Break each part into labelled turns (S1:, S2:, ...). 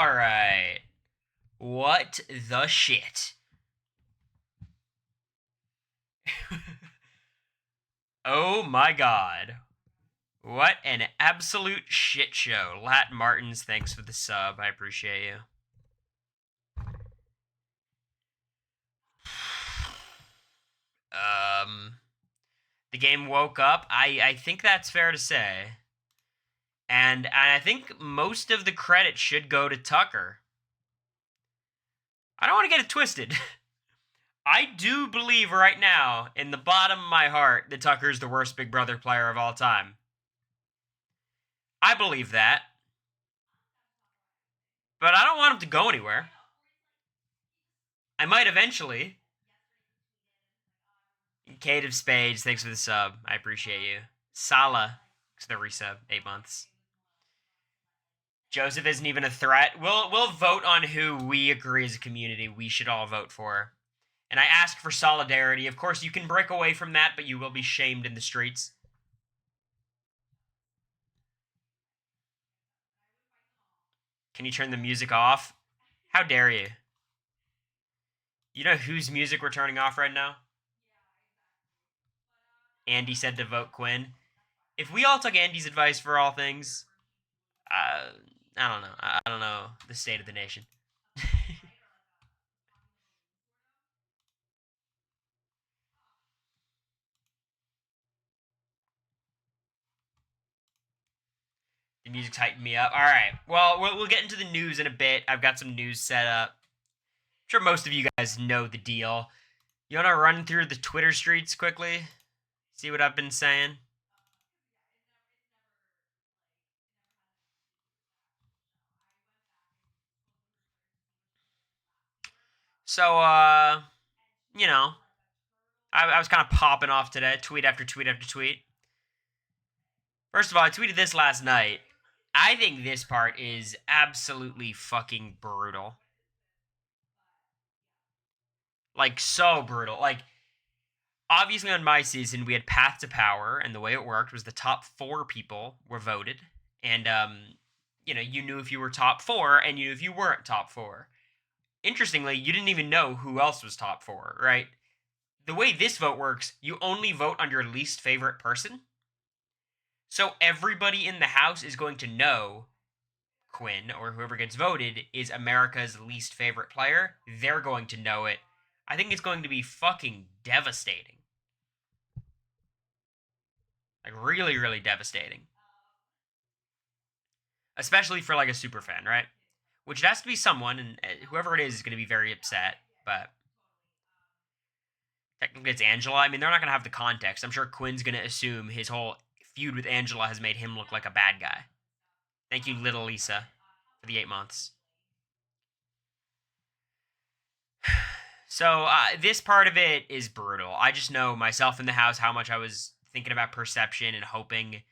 S1: Alright. What the shit? Oh my god. What an absolute shit show. Lat Martins, thanks for the sub. I appreciate you. The game woke up. I think that's fair to say. And I think most of the credit should go to Tucker. I don't want to get it twisted. I do believe right now, in the bottom of my heart, that Tucker's the worst Big Brother player of all time. I believe that. But I don't want him to go anywhere. I might eventually. Kate of Spades, thanks for the sub. I appreciate you. Sala, thanks for the resub. 8 months. Joseph isn't even a threat. We'll vote on who we agree as a community we should all vote for. And I ask for solidarity. Of course, you can break away from that, but you will be shamed in the streets. Can you turn the music off? How dare you? You know whose music we're turning off right now? Andy said to vote Quinn. If we all took Andy's advice for all things, I don't know. I don't know the state of the nation. The music's hyping me up. All right. Well, we'll get into the news in a bit. I've got some news set up. I'm sure most of you guys know the deal. You want to run through the Twitter streets quickly? See what I've been saying? So, you know, I was kind of popping off today, tweet after tweet after tweet. First of all, I tweeted this last night. I think this part is absolutely fucking brutal. Like, so brutal. Like, obviously on my season, we had Path to Power, and the way it worked was the top 4 people were voted. And, you knew if you were top 4, and you knew if you weren't top 4. Interestingly, you didn't even know who else was top 4, right? The way this vote works, you only vote on your least favorite person. So everybody in the house is going to know Quinn, or whoever gets voted, is America's least favorite player. They're going to know it. I think it's going to be fucking devastating. Like, really, really devastating. Especially for, like, a super fan, right? Which it has to be someone, and whoever it is going to be very upset, but technically it's Angela. I mean, they're not going to have the context. I'm sure Quinn's going to assume his whole feud with Angela has made him look like a bad guy. Thank you, Little Lisa, for the 8 months. So, this part of it is brutal. I just know myself in the house how much I was thinking about perception and hoping,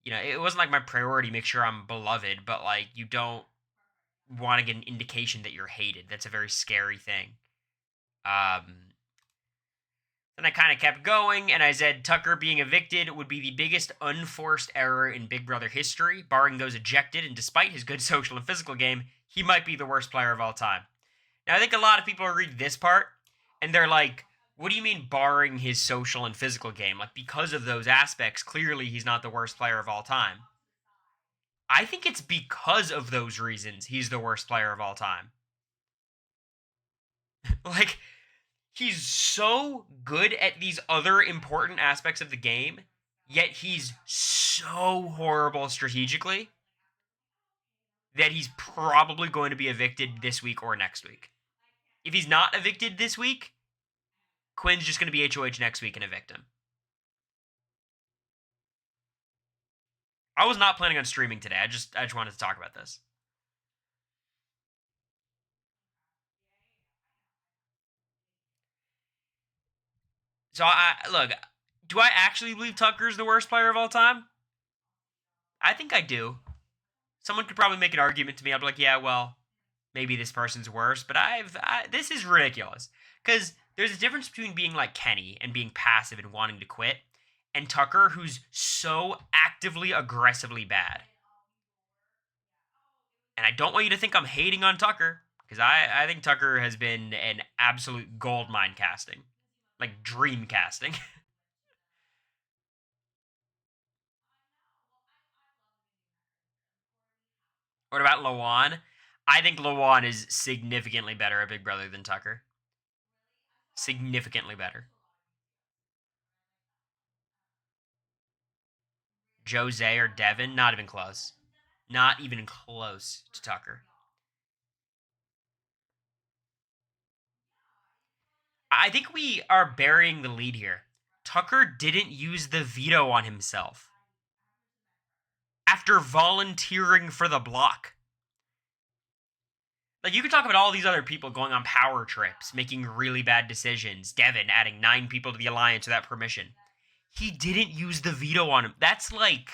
S1: it wasn't like my priority make sure I'm beloved, but, like, you don't want to get an indication that you're hated. That's a very scary thing. Then I kind of kept going, and I said Tucker being evicted would be the biggest unforced error in Big Brother history, barring those ejected, and despite his good social and physical game, he might be the worst player of all time. Now, I think a lot of people read this part, and they're like, what do you mean barring his social and physical game? Like, because of those aspects, clearly he's not the worst player of all time. I think it's because of those reasons he's the worst player of all time. Like, he's so good at these other important aspects of the game, yet he's so horrible strategically that he's probably going to be evicted this week or next week. If he's not evicted this week, Quinn's just going to be HOH next week and evict him. I was not planning on streaming today. I just wanted to talk about this. So, look, do I actually believe Tucker's the worst player of all time? I think I do. Someone could probably make an argument to me. I'd be like, yeah, well, maybe this person's worse, but this is ridiculous. Because there's a difference between being like Kenny and being passive and wanting to quit, and Tucker, who's so actively, aggressively bad. And I don't want you to think I'm hating on Tucker, because I think Tucker has been an absolute gold mine casting. Like dream casting. What about Lawan? I think Lawan is significantly better at Big Brother than Tucker. Significantly better. Jose or Devin, not even close. Not even close to Tucker. I think we are burying the lead here. Tucker didn't use the veto on himself after volunteering for the block. Like, you could talk about all these other people going on power trips, making really bad decisions. Devin adding 9 people to the alliance without permission. He didn't use the veto on him. That's like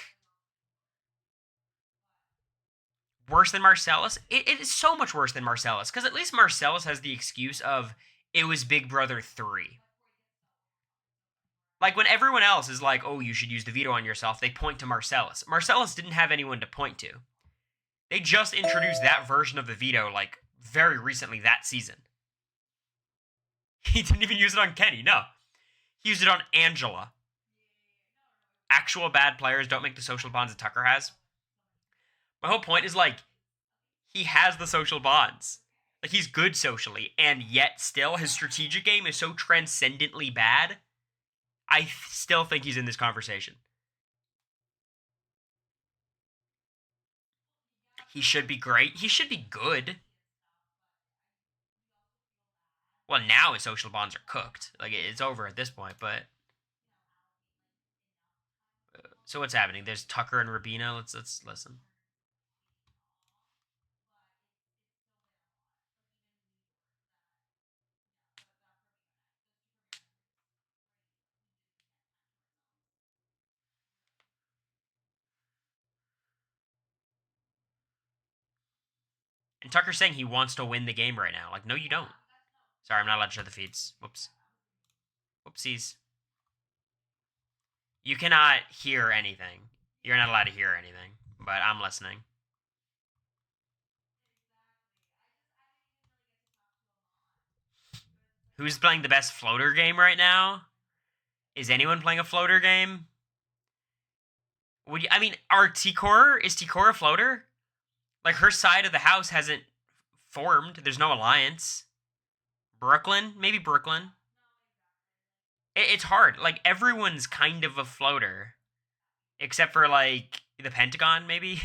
S1: worse than Marcellus. It is so much worse than Marcellus, because at least Marcellus has the excuse of it was Big Brother 3. Like, when everyone else is like, oh, you should use the veto on yourself, they point to Marcellus. Marcellus didn't have anyone to point to. They just introduced that version of the veto, like, very recently that season. He didn't even use it on Kenny, no. He used it on Angela. Actual bad players don't make the social bonds that Tucker has. My whole point is, like, he has the social bonds. Like, he's good socially, and yet still his strategic game is so transcendently bad. I still think he's in this conversation. He should be great. He should be good. Well, now his social bonds are cooked. Like, it's over at this point, but so what's happening? There's Tucker and Rabina. Let's listen. And Tucker's saying he wants to win the game right now. Like, no, you don't. Sorry, I'm not allowed to show the feeds. Whoops. Whoopsies. You cannot hear anything. You're not allowed to hear anything, but I'm listening. Who's playing the best floater game right now? Is anyone playing a floater game? Would you, I mean, is Tikor a floater? Like, her side of the house hasn't formed. There's no alliance. Brooklyn, maybe Brooklyn. It's hard. Like, everyone's kind of a floater, except for like the Pentagon, maybe.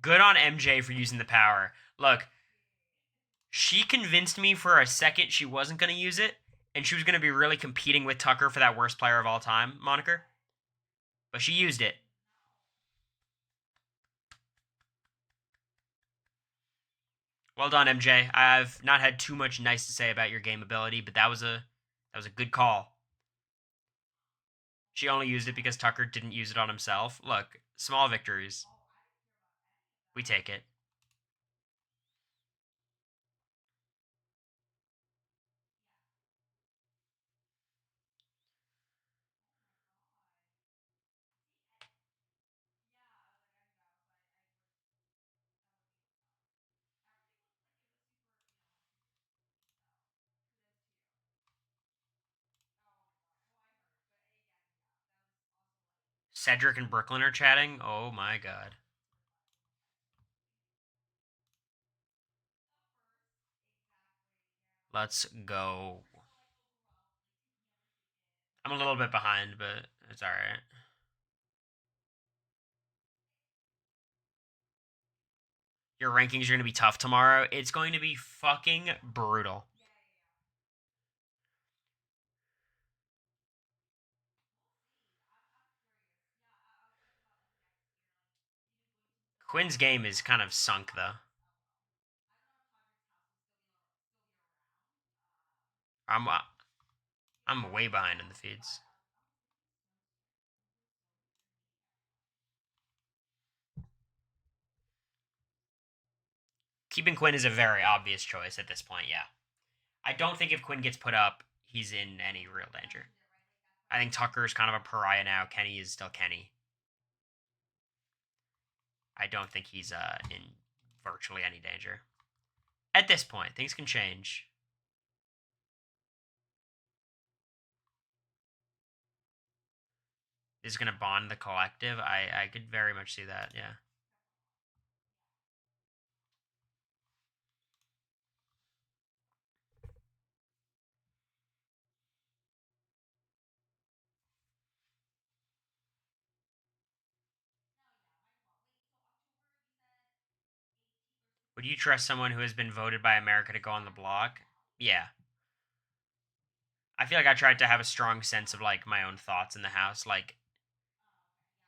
S1: Good on MJ for using the power. Look, she convinced me for a second she wasn't going to use it, and she was going to be really competing with Tucker for that worst player of all time moniker. But she used it. Well done, MJ. I've not had too much nice to say about your game ability, but that was a good call. She only used it because Tucker didn't use it on himself. Look, small victories. We take it. Cedric and Brooklyn are chatting. Oh my god. Let's go. I'm a little bit behind, but it's alright. Your rankings are going to be tough tomorrow. It's going to be fucking brutal. Quinn's game is kind of sunk, though. I'm uh, I'm way behind in the feeds. Keeping Quinn is a very obvious choice at this point, yeah. I don't think if Quinn gets put up, he's in any real danger. I think Tucker's kind of a pariah now. Kenny is still Kenny. I don't think he's in virtually any danger. At this point, things can change. This is going to bond the collective. I could very much see that, yeah. Would you trust someone who has been voted by America to go on the block? Yeah. I feel like I tried to have a strong sense of like my own thoughts in the house. Like,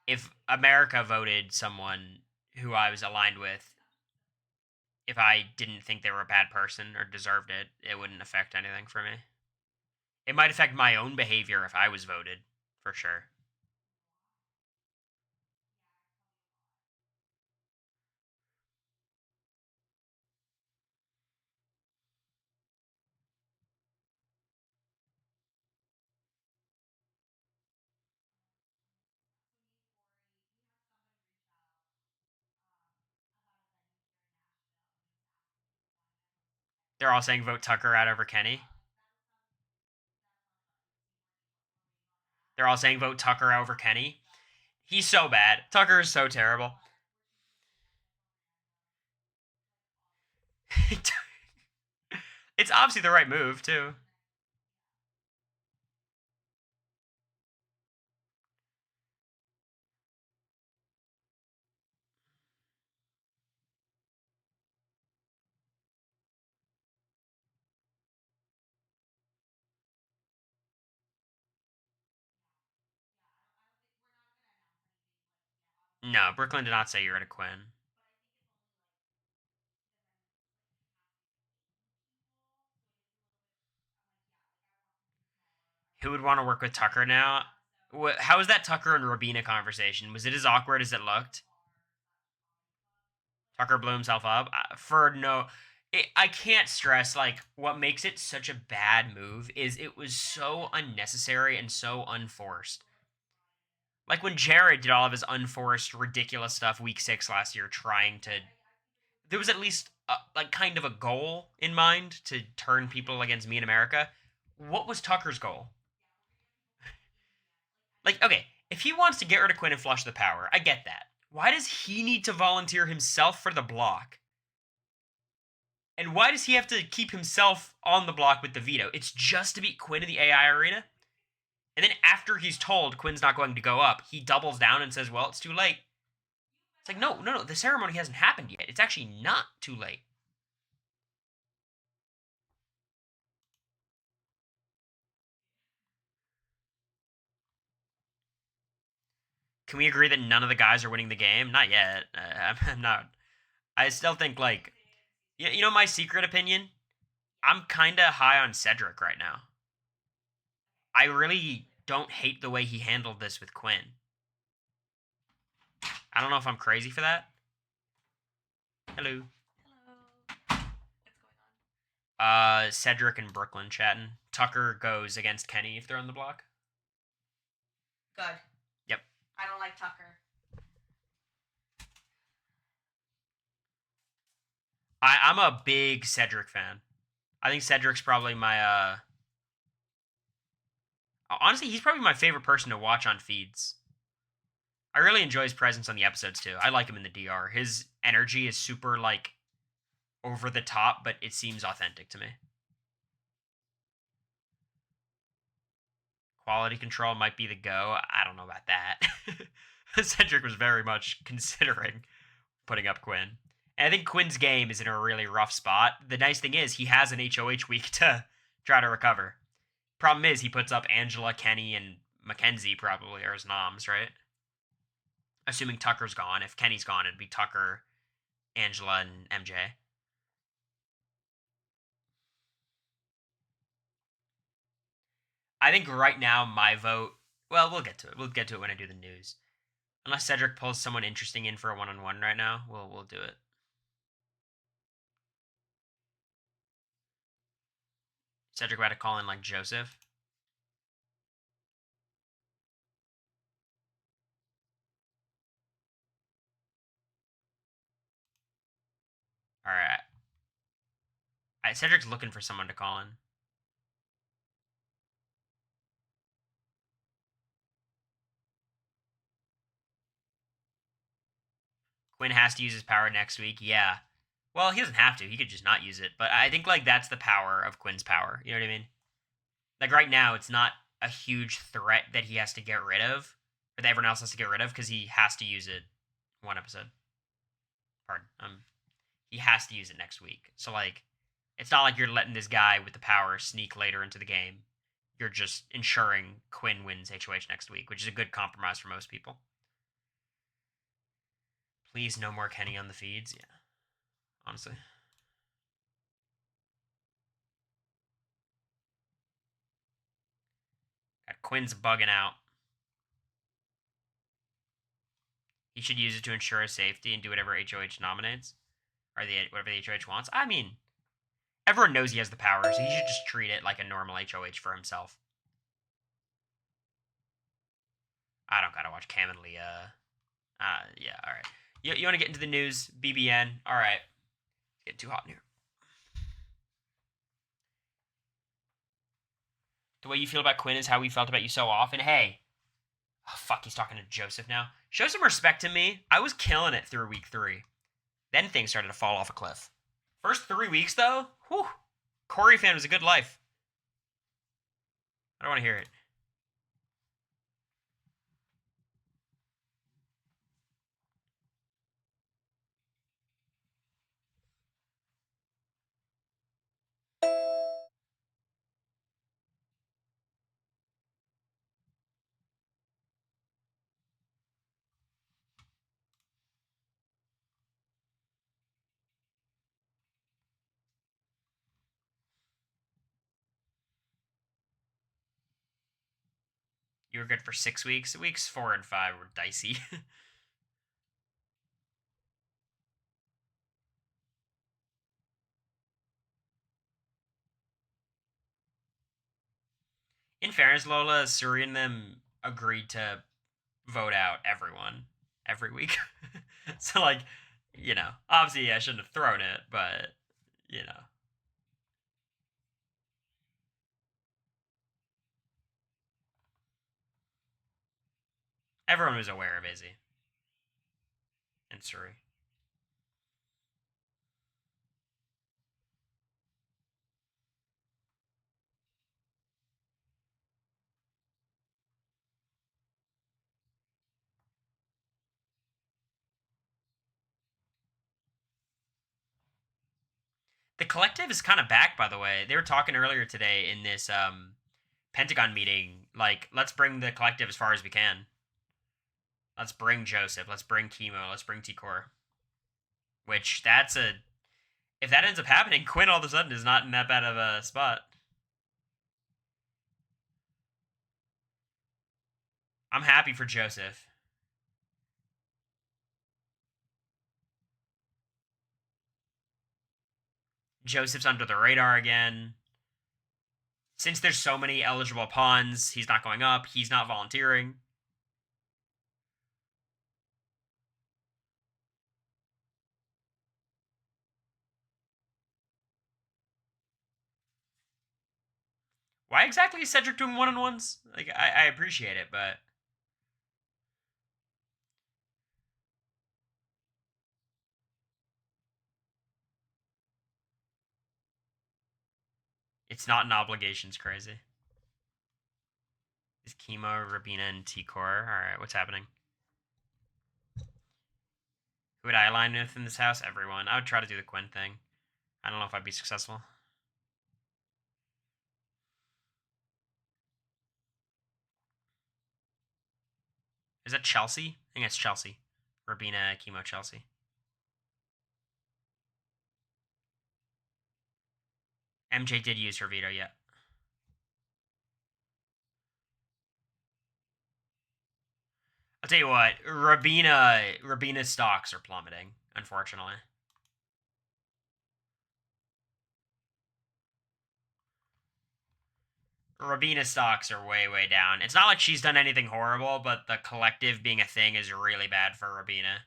S1: if America voted someone who I was aligned with, if I didn't think they were a bad person or deserved it, it wouldn't affect anything for me. It might affect my own behavior if I was voted, for sure. They're all saying vote Tucker out over Kenny. They're all saying vote Tucker over Kenny. He's so bad. Tucker is so terrible. It's obviously the right move, too. No, Brooklyn did not say you're at a Quinn. Who would want to work with Tucker now? How was that Tucker and Rabina conversation? Was it as awkward as it looked? Tucker blew himself up for no. I can't stress like what makes it such a bad move is it was so unnecessary and so unforced. Like when Jared did all of his unforced, ridiculous stuff week 6 last year, trying to. There was at least like kind of a goal in mind to turn people against me in America. What was Tucker's goal? Like, okay, if he wants to get rid of Quinn and flush the power, I get that. Why does he need to volunteer himself for the block? And why does he have to keep himself on the block with the veto? It's just to beat Quinn in the AI arena? And then after he's told Quinn's not going to go up, he doubles down and says, well, it's too late. It's like, no, the ceremony hasn't happened yet. It's actually not too late. Can we agree that none of the guys are winning the game? Not yet. I'm not. I still think, like, you know, my secret opinion? I'm kind of high on Cedric right now. I really don't hate the way he handled this with Quinn. I don't know if I'm crazy for that. Hello.
S2: Hello. What's going on?
S1: Cedric and Brooklyn chatting. Tucker goes against Kenny if they're on the block.
S2: Good.
S1: Yep.
S2: I don't like Tucker.
S1: I'm a big Cedric fan. I think Cedric's probably my honestly, he's probably my favorite person to watch on feeds. I really enjoy his presence on the episodes too. I like him in the DR. His energy is super like over the top, but it seems authentic to me. Quality control might be the go. I don't know about that. Cedric was very much considering putting up Quinn. And I think Quinn's game is in a really rough spot. The nice thing is he has an HOH week to try to recover. Problem is he puts up Angela, Kenny, and Mackenzie probably are his noms, right? Assuming Tucker's gone. If Kenny's gone, it'd be Tucker, Angela, and MJ. I think right now my vote. Well, we'll get to it. We'll get to it when I do the news. Unless Cedric pulls someone interesting in for a one-on-one right now, we'll do it. Cedric about to call in like Joseph. All right. Cedric's looking for someone to call in. Quinn has to use his power next week. Yeah. Well, he doesn't have to. He could just not use it. But I think like that's the power of Quinn's power. You know what I mean? Like right now, it's not a huge threat that he has to get rid of, or that everyone else has to get rid of because he has to use it one episode. Pardon. He has to use it next week. So like, it's not like you're letting this guy with the power sneak later into the game. You're just ensuring Quinn wins HOH next week, which is a good compromise for most people. Please, no more Kenny on the feeds. Yeah, honestly. Quinn's bugging out. He should use it to ensure his safety and do whatever HOH nominates, or whatever the HOH wants. I mean, everyone knows he has the power, so he should just treat it like a normal HOH for himself. I don't gotta watch Cam and Leah. Yeah, all right. You want to get into the news? BBN. All right. It's getting too hot in here. The way you feel about Quinn is how we felt about you so often. Hey, oh, fuck, he's talking to Joseph now. Show some respect to me. I was killing it through week 3. Then things started to fall off a cliff. First 3 weeks, though, whew, Cory fan was a good life. I don't want to hear it. You were good for 6 weeks. Weeks 4 and 5 were dicey. In fairness, Lola, Suri, and them agreed to vote out everyone every week. So, like, obviously I shouldn't have thrown it, but, you know. Everyone was aware of Izzy and Suri. The collective is kind of back, by the way. They were talking earlier today in this Pentagon meeting. Like, let's bring the collective as far as we can. Let's bring Joseph. Let's bring Chemo. Let's bring T-Core. Which, if that ends up happening, Quinn all of a sudden is not in that bad of a spot. I'm happy for Joseph. Joseph's under the radar again. Since there's so many eligible pawns, he's not going up. He's not volunteering. Why exactly is Cedric doing one-on-ones? Like, I appreciate it, but it's not an obligations crazy. Is Chemo, Rabina, and T-Core. Alright, what's happening? Who would I align with in this house? Everyone. I would try to do the Quinn thing. I don't know if I'd be successful. Is that Chelsea? I think it's Chelsea. Rabina, Chemo, Chelsea. MJ did use her veto, yeah. I'll tell you what, Rabina's stocks are plummeting, unfortunately. Rabina's stocks are way, way down. It's not like she's done anything horrible, but the collective being a thing is really bad for Rabina.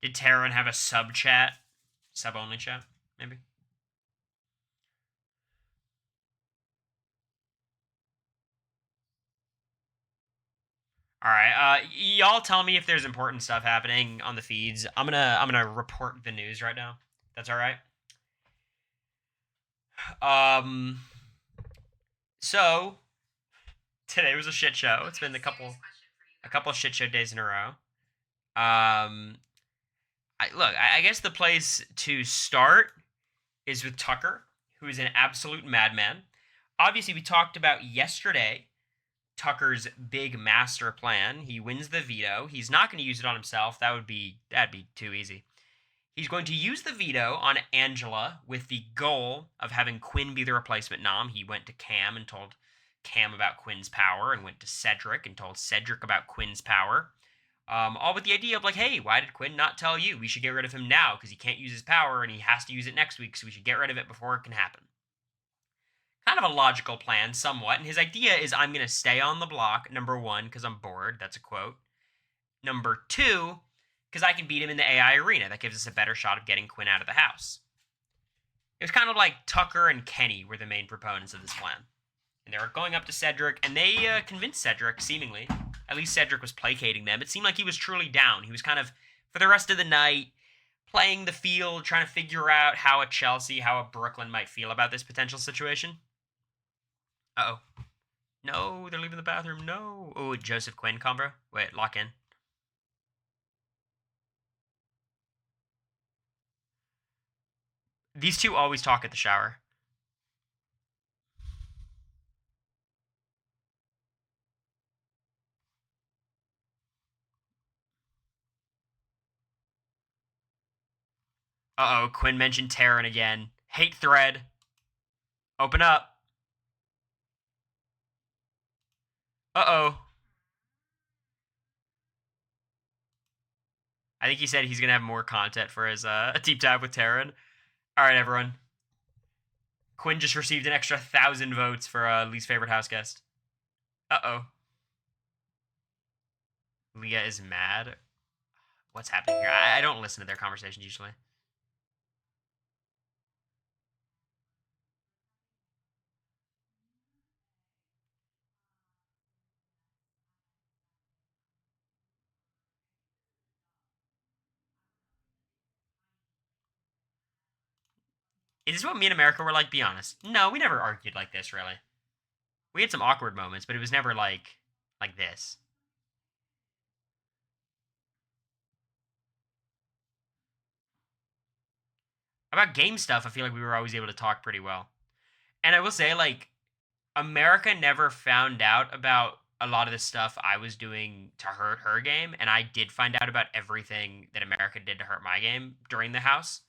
S1: Did Taryn have a sub chat? Sub only chat, maybe? All right. Y'all tell me if there's important stuff happening on the feeds. I'm gonna report the news right now. That's all right. Um. So today was a shit show. It's been a couple shit show days in a row. I guess the place to start is with Tucker, who is an absolute madman. Obviously, we talked about yesterday Tucker's big master plan. He wins the veto. He's not going to use it on himself. That'd be too easy. He's going to use the veto on Angela with the goal of having Quinn be the replacement nom. He went to Cam and told Cam about Quinn's power, and went to Cedric and told Cedric about Quinn's power. All with the idea of like, hey, why did Quinn not tell you? We should get rid of him now because he can't use his power and he has to use it next week, so we should get rid of it before it can happen. Kind of a logical plan, somewhat. And his idea is I'm going to stay on the block, number one, because I'm bored. That's a quote. Number two, because I can beat him in the AI arena. That gives us a better shot of getting Quinn out of the house. It was kind of like Tucker and Kenny were the main proponents of this plan. And they were going up to Cedric, and they convinced Cedric, seemingly. At least Cedric was placating them. It seemed like he was truly down. He was kind of, for the rest of the night, playing the field, trying to figure out how a Chelsea, how a Brooklyn might feel about this potential situation. Uh-oh. No, they're leaving the bathroom. No. Oh, Joseph Quinn combo. Wait, lock in. These two always talk at the shower. Uh-oh, Quinn mentioned Taryn again. Hate thread. Open up. Uh-oh. I think he said he's going to have more content for his deep dive with Taryn. All right, everyone. Quinn just received an extra 1,000 votes for least favorite house guest. Uh-oh. Leah is mad. What's happening here? I don't listen to their conversations usually. Is this what me and America were like? Be honest. No, we never argued like this, really. We had some awkward moments, but it was never like this. About game stuff, I feel like we were always able to talk pretty well. And I will say, like, America never found out about a lot of the stuff I was doing to hurt her game, and I did find out about everything that America did to hurt my game during the house.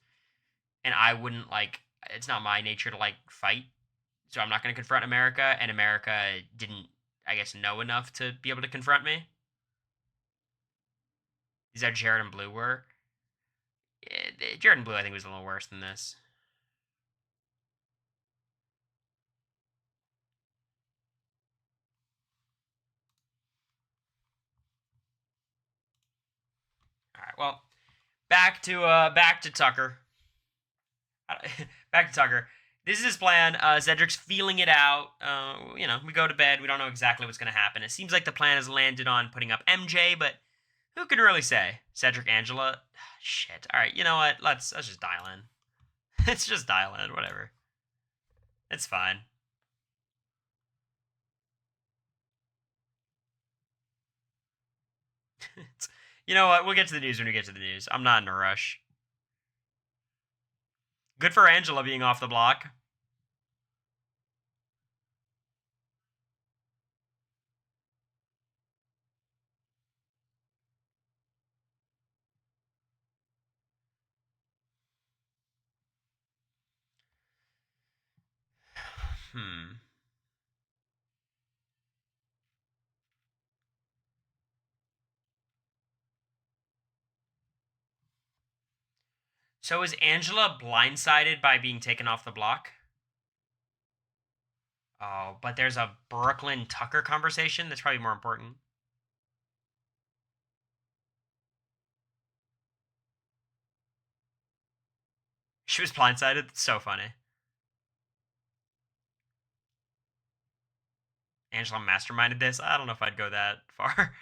S1: And I wouldn't like. It's not my nature to like fight, so I'm not going to confront America. And America didn't, I guess, know enough to be able to confront me. Is that Jared and Blue were? Yeah, Jared and Blue, I think, was a little worse than this. All right. Well, back to Tucker. Back to Tucker. This is his plan. Cedric's feeling it out. We go to bed. We don't know exactly what's going to happen. It seems like the plan has landed on putting up MJ, but who can really say? Cedric, Angela. Shit. All right. You know what? Let's just dial in. Let's just dial in. Whatever. It's fine. You know what? We'll get to the news when we get to the news. I'm not in a rush. Good for Angela being off the block. Hmm. So is Angela blindsided by being taken off the block? Oh, but there's a Brooklyn Tucker conversation that's probably more important. She was blindsided. It's so funny. Angela masterminded this. I don't know if I'd go that far.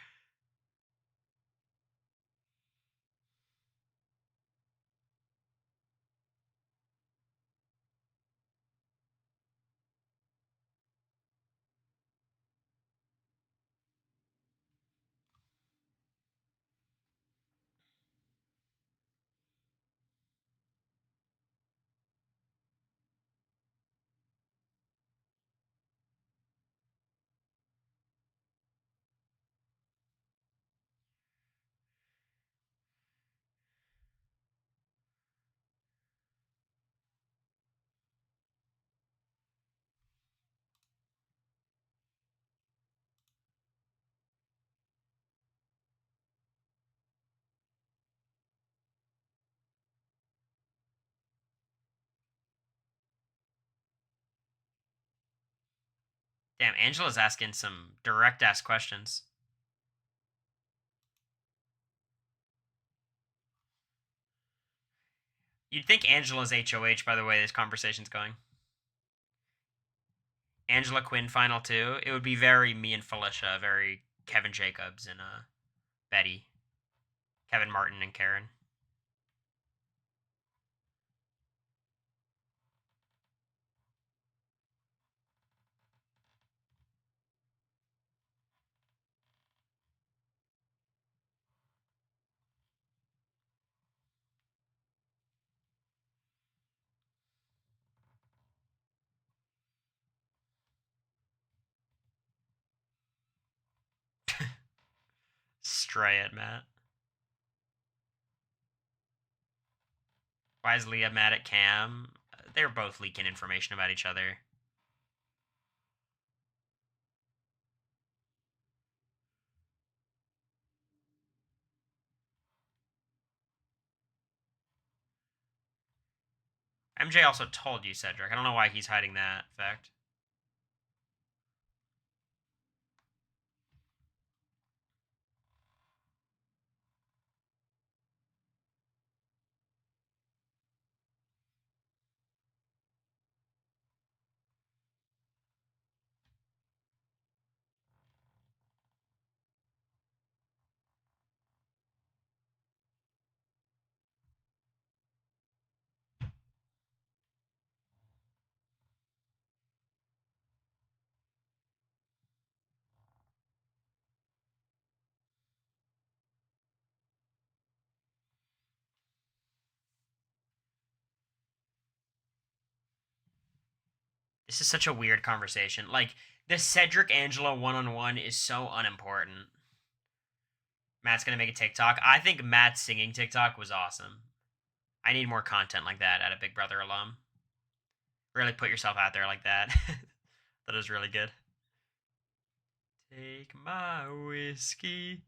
S1: Damn, Angela's asking some direct ass questions. You'd think Angela's HOH by the way this conversation's going. Angela Quinn final two. It would be very me and Felicia, very Kevin Jacobs and Betty, Kevin Martin and Karen. Stray it, Matt. Why is Leah mad at Cam? They're both leaking information about each other. MJ also told you, Cedric. I don't know why he's hiding that fact. This is such a weird conversation. Like, the Cedric Angela one on one is so unimportant. Matt's gonna make a TikTok. I think Matt's singing TikTok was awesome. I need more content like that at a Big Brother alum. Really put yourself out there like that. That is really good. Take my whiskey.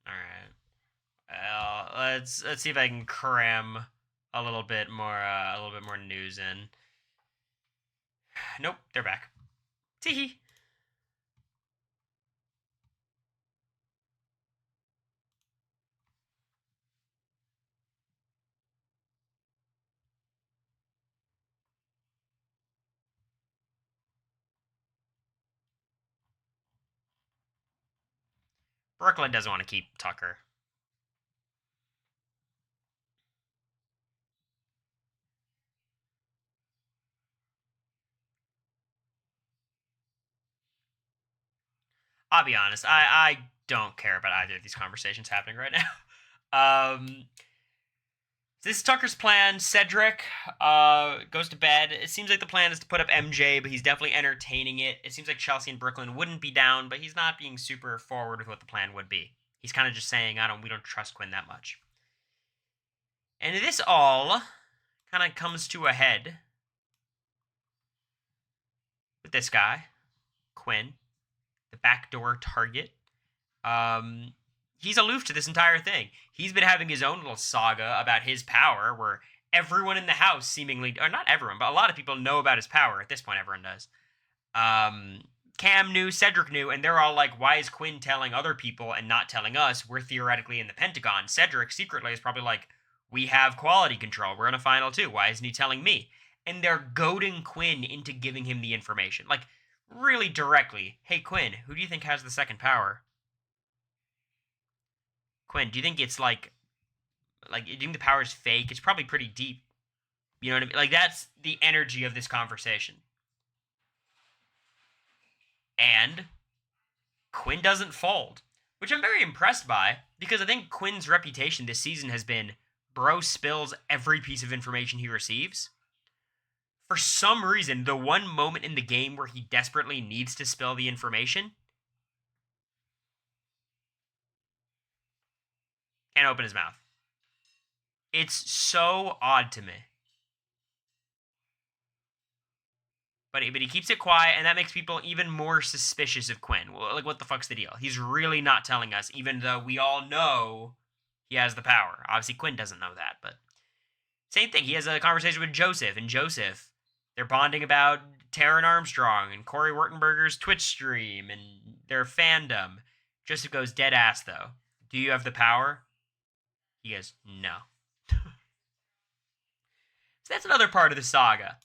S1: All right. Well, let's see if I can cram a little bit more news in. Nope, they're back. Teehee. Brooklyn doesn't want to keep Tucker. I'll be honest. I don't care about either of these conversations happening right now. This is Tucker's plan. Cedric goes to bed. It seems like the plan is to put up MJ, but he's definitely entertaining it. It seems like Chelsea and Brooklyn wouldn't be down, but he's not being super forward with what the plan would be. He's kind of just saying, we don't trust Quinn that much. And this all kind of comes to a head with this guy, Quinn, the backdoor target. He's aloof to this entire thing. He's been having his own little saga about his power where everyone in the house seemingly, or not everyone, but a lot of people know about his power. At this point, everyone does. Cam knew, Cedric knew, and they're all like, why is Quinn telling other people and not telling us? We're theoretically in the Pentagon. Cedric secretly is probably like, we have quality control. We're in a final two. Why isn't he telling me? And they're goading Quinn into giving him the information. Like, really directly. Hey, Quinn, who do you think has the second power? Quinn, do you think it's like, do you think the power is fake? It's probably pretty deep. You know what I mean? Like, that's the energy of this conversation. And Quinn doesn't fold, which I'm very impressed by, because I think Quinn's reputation this season has been bro spills every piece of information he receives. For some reason, the one moment in the game where he desperately needs to spill the information, and open his mouth. It's so odd to me. But he keeps it quiet, and that makes people even more suspicious of Quinn. Well, like, what the fuck's the deal? He's really not telling us, even though we all know he has the power. Obviously, Quinn doesn't know that, but same thing. He has a conversation with Joseph, and Joseph, they're bonding about Taron Armstrong and corywurtenberger's Twitch stream and their fandom. Joseph goes, dead ass, though. Do you have the power? He goes, no. So that's another part of the saga.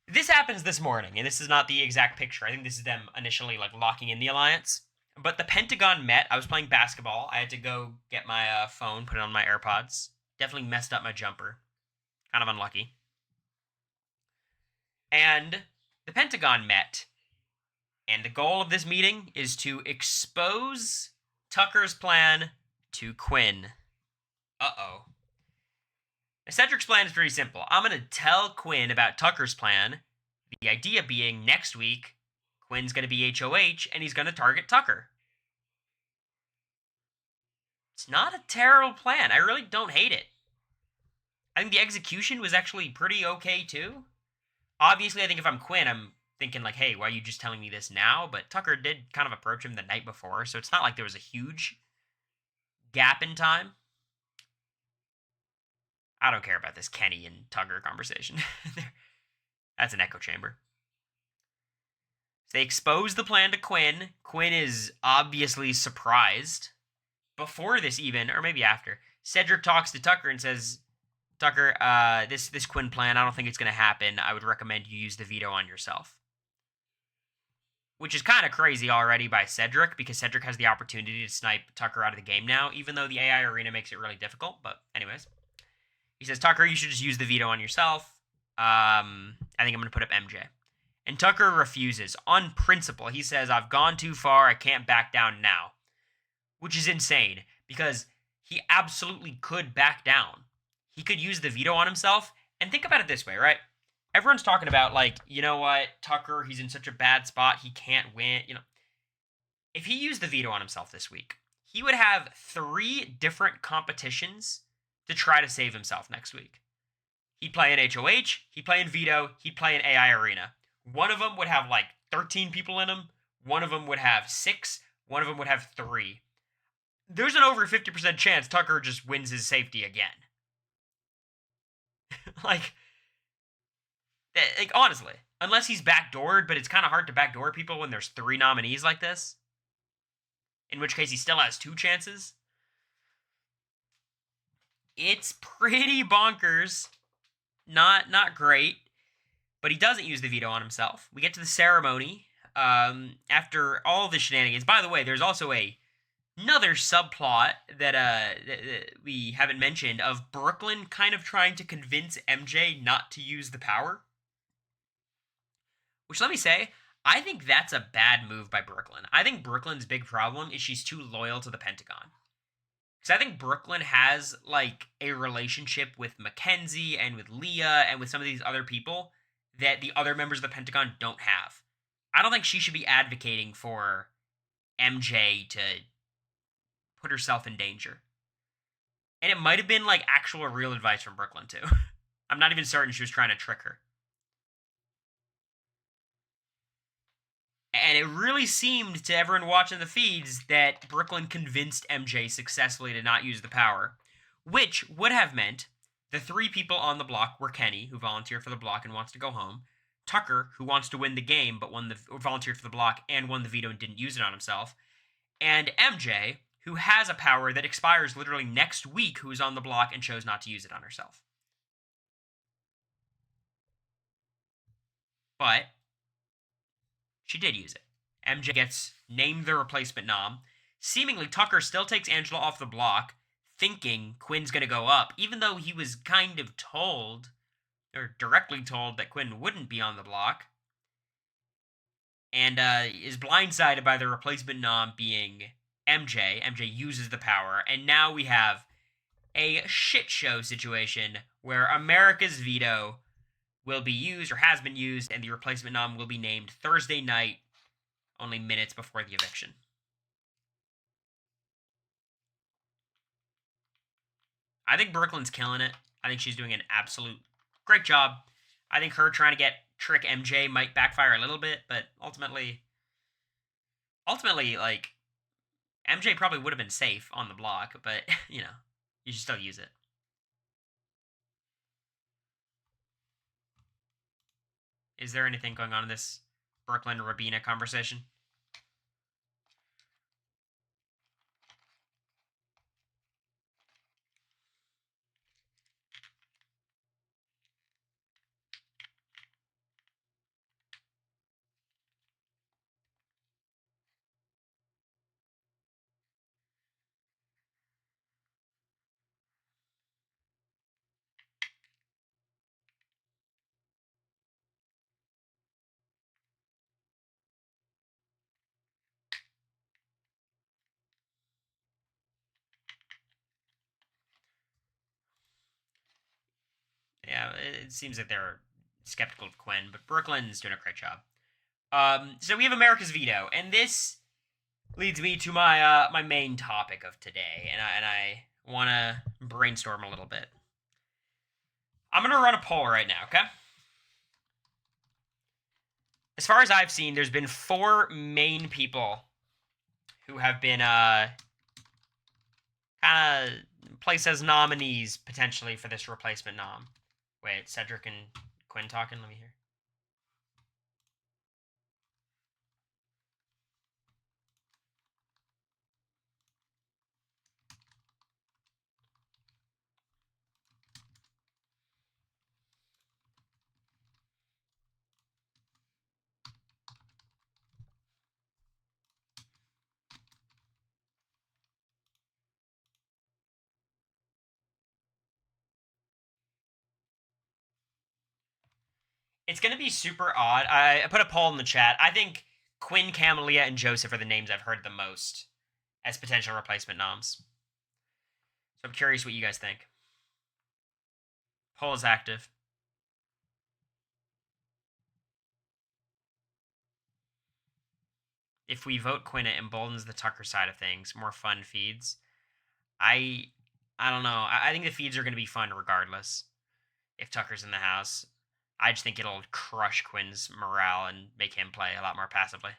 S1: This happens this morning, and this is not the exact picture. I think this is them initially like locking in the alliance. But the Pentagon met. I was playing basketball. I had to go get my phone, put it on my AirPods. Definitely messed up my jumper. Kind of unlucky. And the Pentagon met. And the goal of this meeting is to expose Tucker's plan to Quinn. Uh-oh. Cedric's plan is pretty simple. I'm going to tell Quinn about Tucker's plan. The idea being next week, Quinn's going to be HOH and he's going to target Tucker. It's not a terrible plan. I really don't hate it. I think the execution was actually pretty okay too. Obviously, I think if I'm Quinn, I'm thinking like, hey, why are you just telling me this now? But Tucker did kind of approach him the night before, so it's not like there was a huge gap in time. I don't care about this Kenny and Tucker conversation. That's an echo chamber. So they expose the plan to Quinn. Quinn is obviously surprised. Before this even, or maybe after, Cedric talks to Tucker and says, Tucker, this Quinn plan, I don't think it's going to happen. I would recommend you use the veto on yourself. Which is kind of crazy already by Cedric, because Cedric has the opportunity to snipe Tucker out of the game now, even though the AI arena makes it really difficult. But anyways. He says, Tucker, you should just use the veto on yourself. I think I'm going to put up MJ. And Tucker refuses. On principle, he says, I've gone too far. I can't back down now. Which is insane, because he absolutely could back down. He could use the veto on himself. And think about it this way, right? Everyone's talking about, like, you know what? Tucker, he's in such a bad spot. He can't win. You know, if he used the veto on himself this week, he would have 3 different competitions to try to save himself next week. He'd play in HOH, he'd play in Veto, he'd play in AI Arena. One of them would have like 13 people in him, one of them would have 6, one of them would have 3. There's an over 50% chance Tucker just wins his safety again. like, honestly, unless he's backdoored, but it's kind of hard to backdoor people when there's 3 nominees like this. In which case he still has 2 chances. It's pretty bonkers. Not great. But he doesn't use the veto on himself. We get to the ceremony. after all the shenanigans. By the way, there's also another subplot that we haven't mentioned of Brooklyn kind of trying to convince MJ not to use the power. Which, let me say, I think that's a bad move by Brooklyn. I think Brooklyn's big problem is she's too loyal to the Pentagon. Because I think Brooklyn has, like, a relationship with Mackenzie and with Leah and with some of these other people that the other members of the Pentagon don't have. I don't think she should be advocating for MJ to put herself in danger. And it might have been, like, actual real advice from Brooklyn, too. I'm not even certain she was trying to trick her. And it really seemed to everyone watching the feeds that Brooklyn convinced MJ successfully to not use the power, which would have meant the three people on the block were Kenny, who volunteered for the block and wants to go home, Tucker, who wants to win the game but volunteered for the block and won the veto and didn't use it on himself, and MJ, who has a power that expires literally next week, who is on the block and chose not to use it on herself. But she did use it. MJ gets named the replacement nom. Seemingly, Tucker still takes Angela off the block, thinking Quinn's going to go up, even though he was kind of told, or directly told, that Quinn wouldn't be on the block. And is blindsided by the replacement nom being MJ. MJ uses the power, and now we have a shit show situation where America's veto will be used or has been used, and the replacement nom will be named Thursday night, only minutes before the eviction. I think Brooklyn's killing it. I think she's doing an absolute great job. I think her trying to trick MJ might backfire a little bit, but ultimately, like, MJ probably would have been safe on the block, but, you should still use it. Is there anything going on in this Brooklyn-Rabina conversation? Yeah, it seems like they're skeptical of Quinn, but Brooklyn's doing a great job. So we have America's veto, and this leads me to my main topic of today, and I want to brainstorm a little bit. I'm gonna run a poll right now, okay? As far as I've seen, there's been 4 main people who have been kind of placed as nominees potentially for this replacement nom. Wait, Cedric and Quinn talking? Let me hear. It's going to be super odd. I put a poll in the chat. I think Quinn, Camelia, and Joseph are the names I've heard the most as potential replacement noms. So I'm curious what you guys think. Poll is active. If we vote Quinn, it emboldens the Tucker side of things. More fun feeds. I don't know. I think the feeds are going to be fun regardless. If Tucker's in the house, I just think it'll crush Quinn's morale and make him play a lot more passively.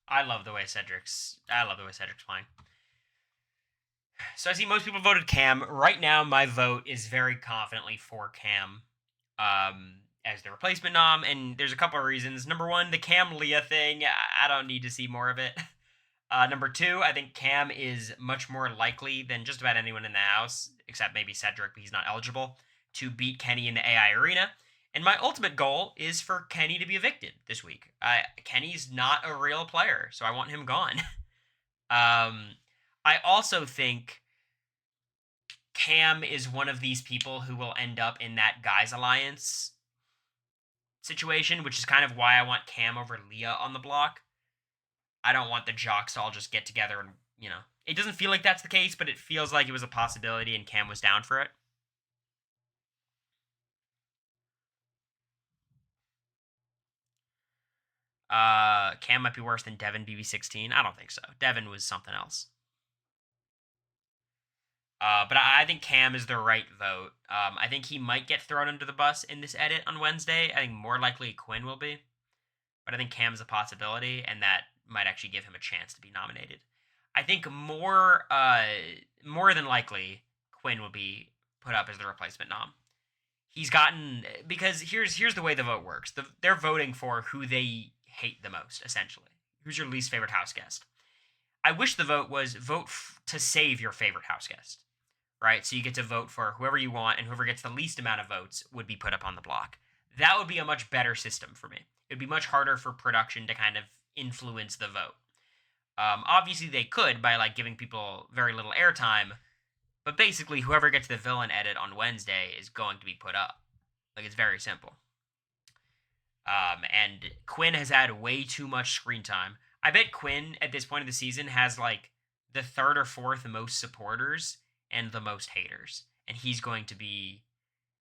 S1: I love the way Cedric's playing. So I see most people voted Cam. Right now, my vote is very confidently for Cam as the replacement nom, and there's a couple of reasons. Number one, the Cam Leah thing. I don't need to see more of it. Number two, I think Cam is much more likely than just about anyone in the house, except maybe Cedric, but he's not eligible, to beat Kenny in the AI arena. And my ultimate goal is for Kenny to be evicted this week. Kenny's not a real player, so I want him gone. I also think Cam is one of these people who will end up in that guys alliance situation, which is kind of why I want Cam over Leah on the block. I don't want the jocks to all just get together and, it doesn't feel like that's the case, but it feels like it was a possibility and Cam was down for it. Cam might be worse than Devin BB16. I don't think so. Devin was something else. But I think Cam is the right vote. I think he might get thrown under the bus in this edit on Wednesday. I think more likely Quinn will be. But I think Cam's a possibility, and that might actually give him a chance to be nominated. I think more than likely Quinn will be put up as the replacement nom. He's gotten, because here's the way the vote works. They're voting for who they hate the most, essentially. Who's your least favorite house guest? I wish the vote was vote to save your favorite house guest, right? So you get to vote for whoever you want, and whoever gets the least amount of votes would be put up on the block. That would be a much better system for me. It would be much harder for production to kind of influence the vote. Obviously, they could by giving people very little airtime, but basically, whoever gets the villain edit on Wednesday is going to be put up. It's very simple. And Quinn has had way too much screen time. I bet Quinn at this point of the season has the third or fourth most supporters and the most haters, and he's going to be,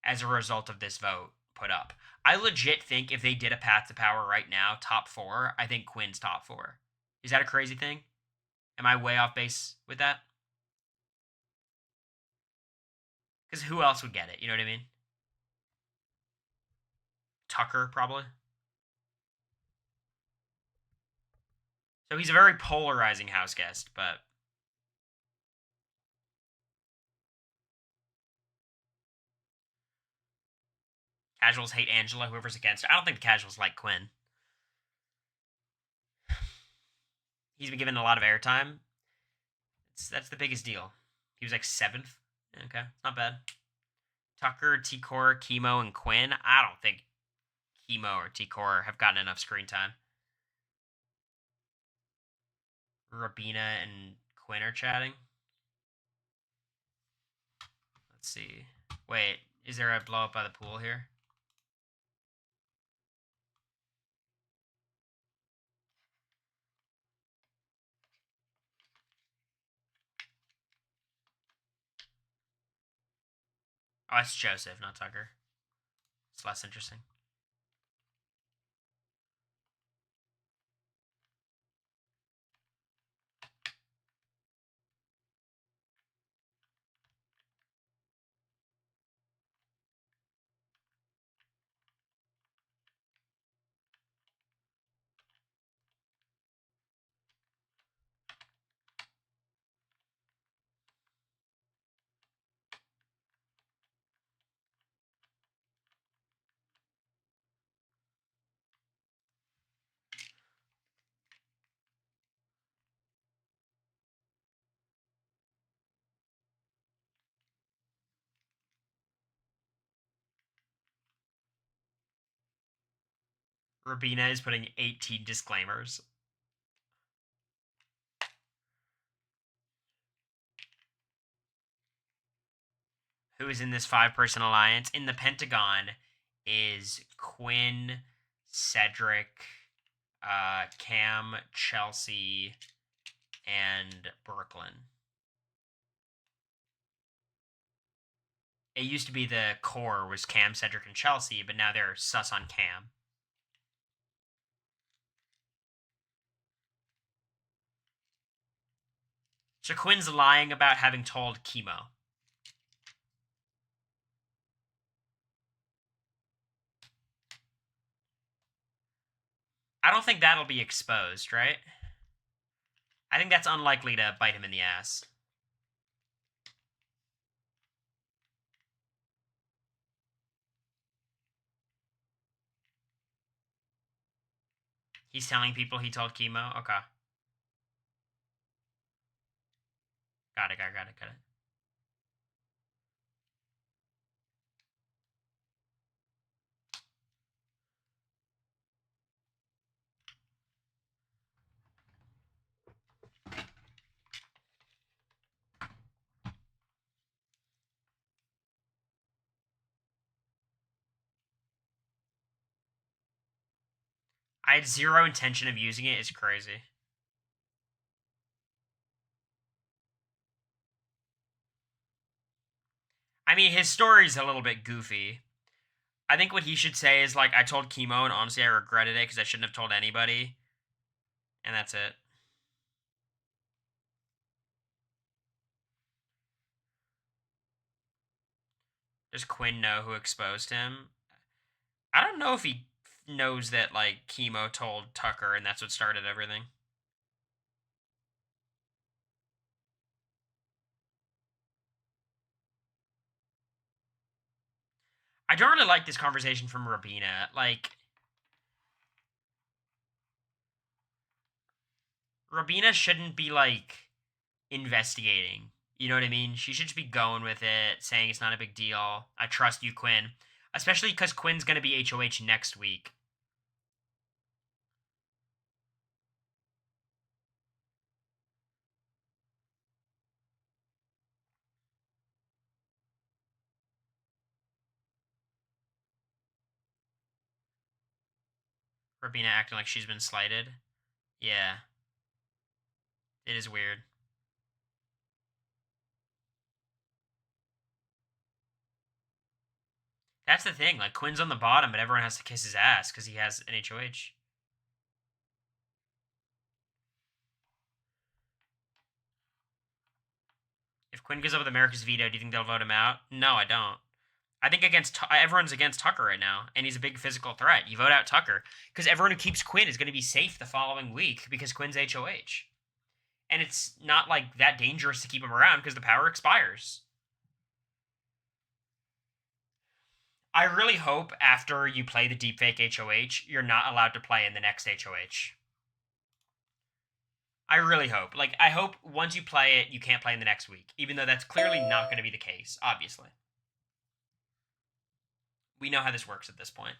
S1: as a result of this vote, put up. I legit think if they did a Path to Power right now, top 4, I think Quinn's top 4. Is that a crazy thing? Am I way off base with that? Because who else would get it? You know what I mean? Tucker, probably. So he's a very polarizing house guest, but casuals hate Angela, whoever's against her. I don't think the casuals like Quinn. He's been given a lot of airtime. That's the biggest deal. He was 7th. Okay, not bad. Tucker, T-Core, Chemo, and Quinn. I don't think Chemo or T-Core have gotten enough screen time. Rabina and Quinn are chatting. Let's see. Wait, is there a blow up by the pool here? Oh, it's Joseph, not Tucker. It's less interesting. Rabina is putting 18 disclaimers. Who is in this 5-person alliance? In the Pentagon is Quinn, Cedric, Cam, Chelsea, and Brooklyn. It used to be the core was Cam, Cedric, and Chelsea, but now they're sus on Cam. So Quinn's lying about having told Chemo. I don't think that'll be exposed, right? I think that's unlikely to bite him in the ass. He's telling people he told Chemo? Okay. Got it. I had zero intention of using it. It's crazy. I mean, his story's a little bit goofy. I think what he should say is like, I told Chemo, and honestly, I regretted it because I shouldn't have told anybody, and that's it. Does Quinn know who exposed him? I don't know if he knows that like Chemo told Tucker, and that's what started everything. I don't really like this conversation from Rabina. Like, Rabina shouldn't be like investigating. You know what I mean? She should just be going with it, saying it's not a big deal. I trust you, Quinn. Especially because Quinn's going to be HOH next week. Rabina acting like she's been slighted. Yeah, it is weird. That's the thing. Like, Quinn's on the bottom, but everyone has to kiss his ass because he has an HOH. If Quinn gives up with America's veto, do you think they'll vote him out? No, I don't. I think everyone's against Tucker right now, and he's a big physical threat. You vote out Tucker because everyone who keeps Quinn is going to be safe the following week because Quinn's HOH, and it's not like that dangerous to keep him around because the power expires. I really hope after you play the deepfake HOH, you're not allowed to play in the next HOH. I really hope. Like, I hope once you play it, you can't play in the next week, even though that's clearly not going to be the case, obviously. We know how this works at this point.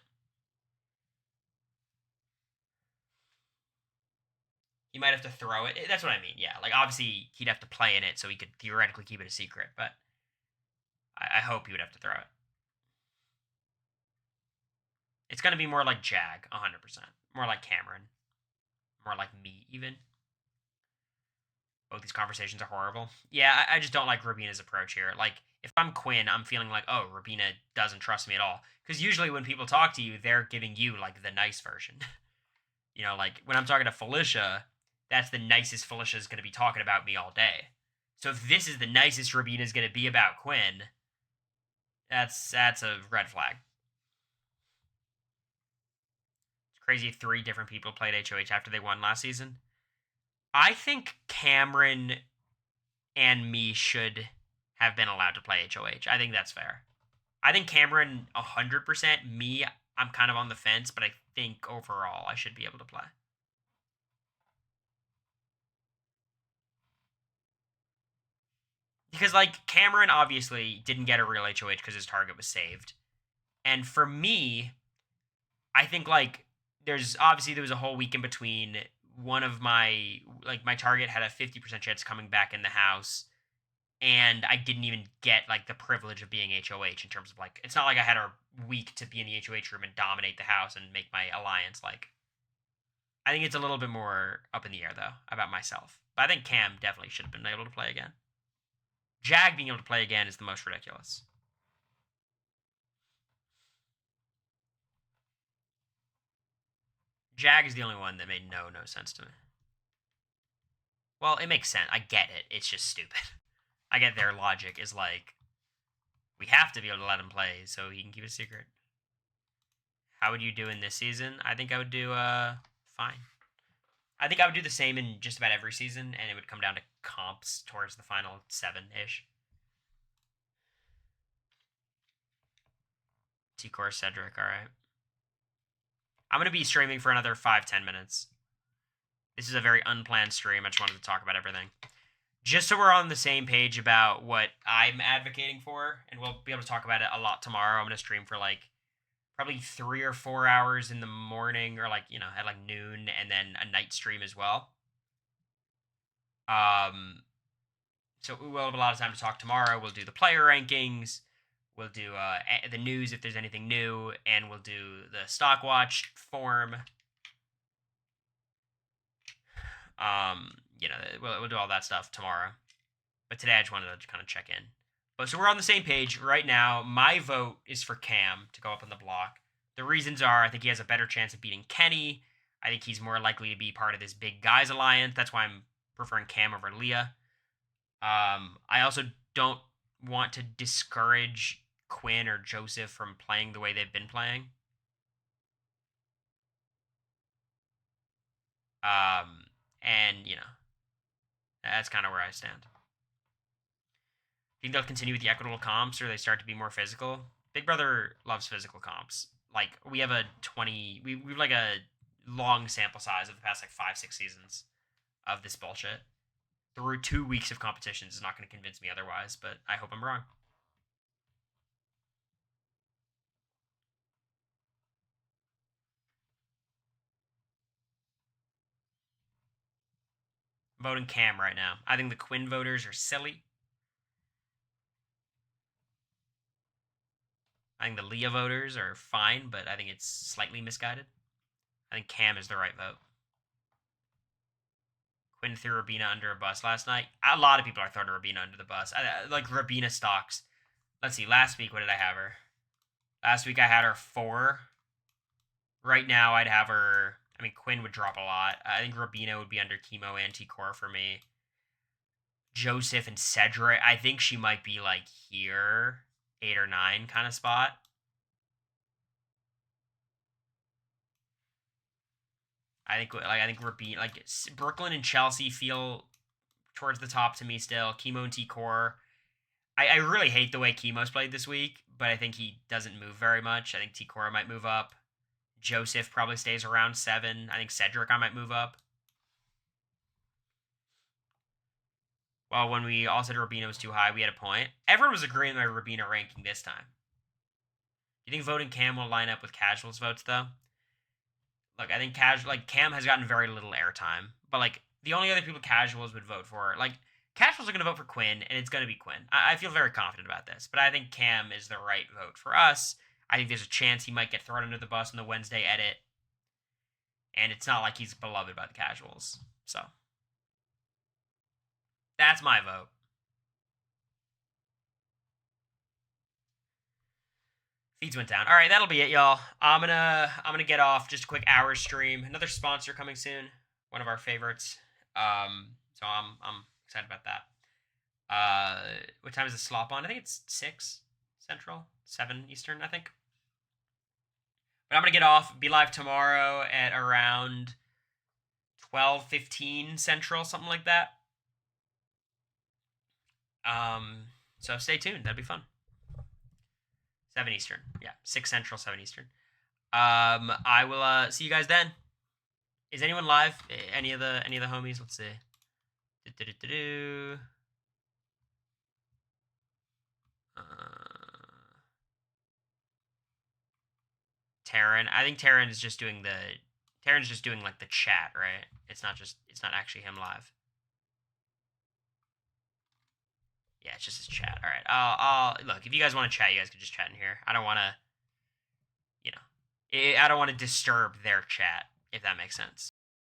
S1: You might have to throw it. That's what I mean. Yeah, like obviously he'd have to play in it, so he could theoretically keep it a secret. But I hope he would have to throw it. It's gonna be more like Jag, 100%. More like Cameron. More like me, even. Both these conversations are horrible. Yeah, I just don't like Rabina's approach here. Like, if I'm Quinn, I'm feeling like, oh, Rabina doesn't trust me at all. Because usually when people talk to you, they're giving you like the nice version. You know, like when I'm talking to Felicia, that's the nicest Felicia's going to be talking about me all day. So if this is the nicest Rabina's going to be about Quinn, that's a red flag. It's crazy 3 different people played HOH after they won last season. I think Cameron and me should have been allowed to play HOH. I think that's fair. I think Cameron 100%. Me, I'm kind of on the fence, but I think overall I should be able to play. Because like Cameron obviously didn't get a real HOH because his target was saved. And for me, I think like there was a whole week in between. One of my target had a 50% chance coming back in the house, and I didn't even get like the privilege of being HOH in terms of like it's not like I had a week to be in the HOH room and dominate the house and make my alliance. Like I think it's a little bit more up in the air though about myself. But I think Cam definitely should have been able to play again. Jag being able to play again is the most ridiculous. Jag is the only one that made no sense to me. Well, it makes sense. I get it. It's just stupid. I get their logic is like we have to be able to let him play so he can keep it secret. How would you do in this season? I think I would do fine. I think I would do the same in just about every season, and it would come down to comps towards the final 7-ish. T-Core Cedric, alright. I'm going to be streaming for another 5-10 minutes. This is a very unplanned stream. I just wanted to talk about everything. Just so we're on the same page about what I'm advocating for, and we'll be able to talk about it a lot tomorrow. I'm going to stream for like probably 3 or 4 hours in the morning, or like, you know, at like noon, and then a night stream as well. So we'll have a lot of time to talk tomorrow. We'll do the player rankings. We'll do the news if there's anything new, and we'll do the stock watch form. You know, we'll do all that stuff tomorrow. But today I just wanted to kind of check in. But so we're on the same page right now. My vote is for Cam to go up on the block. The reasons are I think he has a better chance of beating Kenny. I think he's more likely to be part of this big guys alliance. That's why I'm preferring Cam over Leah. I also don't want to discourage Quinn or Joseph from playing the way they've been playing. And, you know, that's kind of where I stand. Think they'll continue with the equitable comps, or they start to be more physical? Big Brother loves physical comps. Like, we have we've like a long sample size of the past like 5-6 seasons of this bullshit. Through 2 weeks of competitions is not going to convince me otherwise, but I hope I'm wrong. I'm voting Cam right now. I think the Quinn voters are silly. I think the Leah voters are fine, but I think it's slightly misguided. I think Cam is the right vote. Quinn threw Rabina under a bus last night. A lot of people are throwing Rabina under the bus. Like Rabina stocks. Let's see. Last week, what did I have her? Last week, I had her 4. Right now, I'd have her... I mean, Quinn would drop a lot. I think Rabina would be under Chemo and T-Core for me. Joseph and Cedric. I think she might be like here. 8 or 9 kind of spot. I think Rabina, like Brooklyn and Chelsea feel towards the top to me still. Chemo and T-Core. I really hate the way Chemo's played this week, but I think he doesn't move very much. I think T-Core might move up. Joseph probably stays around 7. I think Cedric I might move up. Well, when we all said Rabina was too high, we had a point. Everyone was agreeing on my Rabina ranking this time. Do you think voting Cam will line up with Casual's votes, though? Look, I think Cam has gotten very little airtime, but like the only other people Casuals would vote for, like Casuals are going to vote for Quinn, and it's going to be Quinn. I feel very confident about this, but I think Cam is the right vote for us. I think there's a chance he might get thrown under the bus in the Wednesday edit, and it's not like he's beloved by the Casuals. So that's my vote. Feeds went down. All right, that'll be it, y'all. I'm gonna get off. Just a quick hour stream. Another sponsor coming soon. One of our favorites. So I'm excited about that. What time is the slop on? I think it's 6 Central, 7 Eastern, I think. But I'm gonna get off. Be live tomorrow at around 12:15 Central, something like that. So stay tuned. That'd be fun. 7 Eastern. Yeah, 6 Central, 7 Eastern. I will see you guys then. Is anyone live? Any of the homies? Let's see. Taryn. I think Taryn is just doing Taryn's just doing like the chat, right? It's not actually him live. Yeah, it's just his chat. All right. I'll look. If you guys want to chat, you guys can just chat in here. I don't want to, I don't want to disturb their chat, if that makes sense.